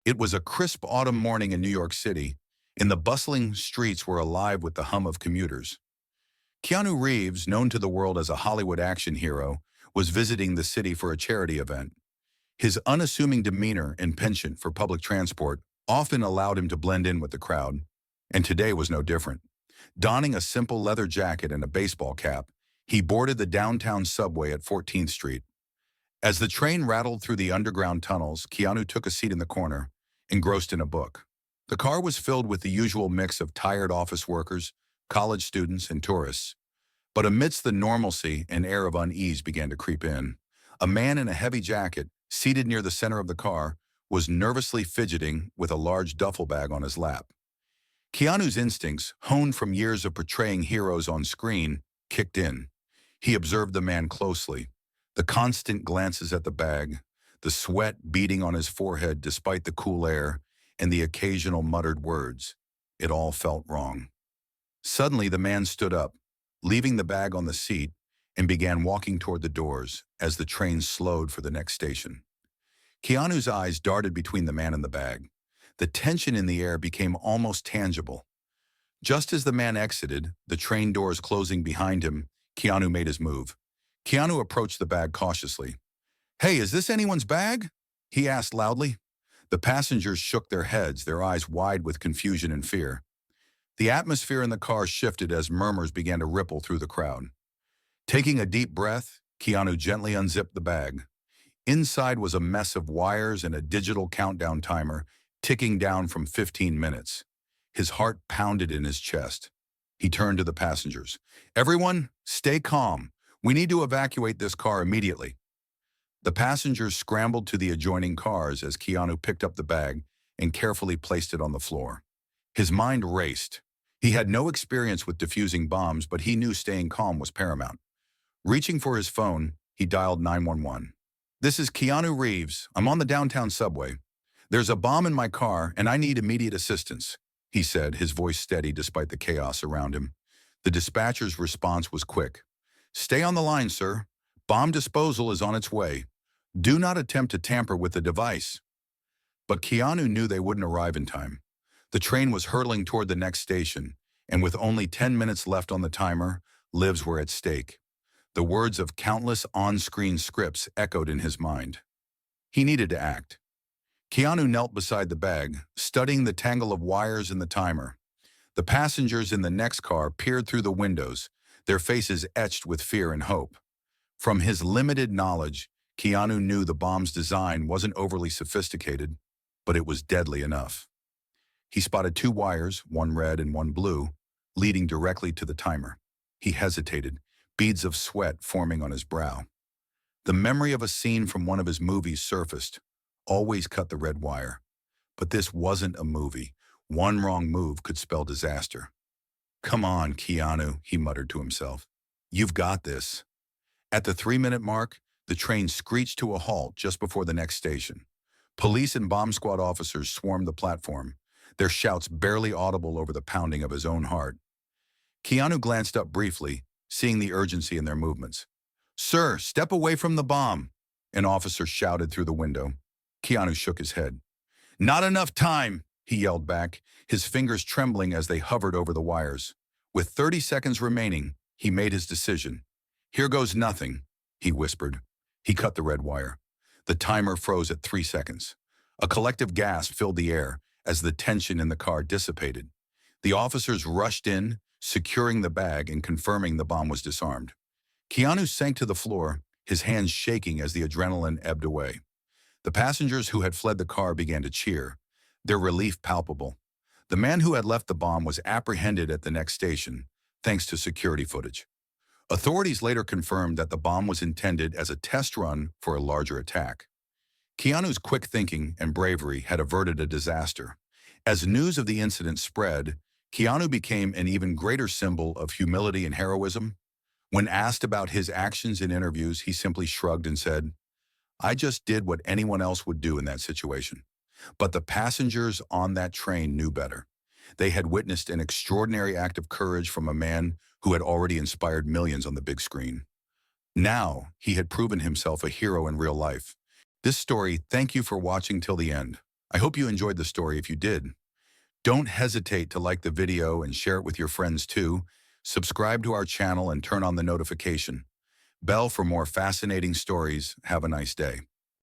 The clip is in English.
It was a crisp autumn morning in New York City, and the bustling streets were alive with the hum of commuters. Keanu Reeves, known to the world as a Hollywood action hero, was visiting the city for a charity event. His unassuming demeanor and penchant for public transport often allowed him to blend in with the crowd, and today was no different. Donning a simple leather jacket and a baseball cap, he boarded the downtown subway at 14th Street. As the train rattled through the underground tunnels, Keanu took a seat in the corner, engrossed in a book. The car was filled with the usual mix of tired office workers, college students, and tourists. But amidst the normalcy, an air of unease began to creep in. A man in a heavy jacket, seated near the center of the car, was nervously fidgeting with a large duffel bag on his lap. Keanu's instincts, honed from years of portraying heroes on screen, kicked in. He observed the man closely. The constant glances at the bag, the sweat beading on his forehead despite the cool air, and the occasional muttered words. It all felt wrong. Suddenly, the man stood up, leaving the bag on the seat, and began walking toward the doors as the train slowed for the next station. Keanu's eyes darted between the man and the bag. The tension in the air became almost tangible. Just as the man exited, the train doors closing behind him, Keanu made his move. Keanu approached the bag cautiously. "Hey, is this anyone's bag?" he asked loudly. The passengers shook their heads, their eyes wide with confusion and fear. The atmosphere in the car shifted as murmurs began to ripple through the crowd. Taking a deep breath, Keanu gently unzipped the bag. Inside was a mess of wires and a digital countdown timer ticking down from 15 minutes. His heart pounded in his chest. He turned to the passengers. "Everyone, stay calm. We need to evacuate this car immediately." The passengers scrambled to the adjoining cars as Keanu picked up the bag and carefully placed it on the floor. His mind raced. He had no experience with defusing bombs, but he knew staying calm was paramount. Reaching for his phone, he dialed 911. "This is Keanu Reeves. I'm on the downtown subway. There's a bomb in my car, and I need immediate assistance," he said, his voice steady despite the chaos around him. The dispatcher's response was quick. "Stay on the line, sir. Bomb disposal is on its way. Do not attempt to tamper with the device." But Keanu knew they wouldn't arrive in time. The train was hurtling toward the next station, and with only 10 minutes left on the timer, lives were at stake. The words of countless on-screen scripts echoed in his mind. He needed to act. Keanu knelt beside the bag, studying the tangle of wires and the timer. The passengers in the next car peered through the windows, their faces etched with fear and hope. From his limited knowledge, Keanu knew the bomb's design wasn't overly sophisticated, but it was deadly enough. He spotted two wires, one red and one blue, leading directly to the timer. He hesitated, beads of sweat forming on his brow. The memory of a scene from one of his movies surfaced. Always cut the red wire. But this wasn't a movie. One wrong move could spell disaster. "Come on, Keanu," he muttered to himself. "You've got this." At the 3-minute mark, the train screeched to a halt just before the next station. Police and bomb squad officers swarmed the platform, their shouts barely audible over the pounding of his own heart. Keanu glanced up briefly, seeing the urgency in their movements. "Sir, step away from the bomb," an officer shouted through the window. Keanu shook his head. "Not enough time," he yelled back, his fingers trembling as they hovered over the wires. With 30 seconds remaining, he made his decision. "Here goes nothing," he whispered. He cut the red wire. The timer froze at 3 seconds. A collective gasp filled the air as the tension in the car dissipated. The officers rushed in, securing the bag and confirming the bomb was disarmed. Keanu sank to the floor, his hands shaking as the adrenaline ebbed away. The passengers who had fled the car began to cheer, their relief palpable. The man who had left the bomb was apprehended at the next station, thanks to security footage. Authorities later confirmed that the bomb was intended as a test run for a larger attack. Keanu's quick thinking and bravery had averted a disaster. As news of the incident spread, Keanu became an even greater symbol of humility and heroism. When asked about his actions in interviews, he simply shrugged and said, "I just did what anyone else would do in that situation." But the passengers on that train knew better. They had witnessed an extraordinary act of courage from a man who had already inspired millions on the big screen. Now, he had proven himself a hero in real life. This story, thank you for watching till the end. I hope you enjoyed the story if you did. Don't hesitate to like the video and share it with your friends too. Subscribe to our channel and turn on the notification bell for more fascinating stories. Have a nice day.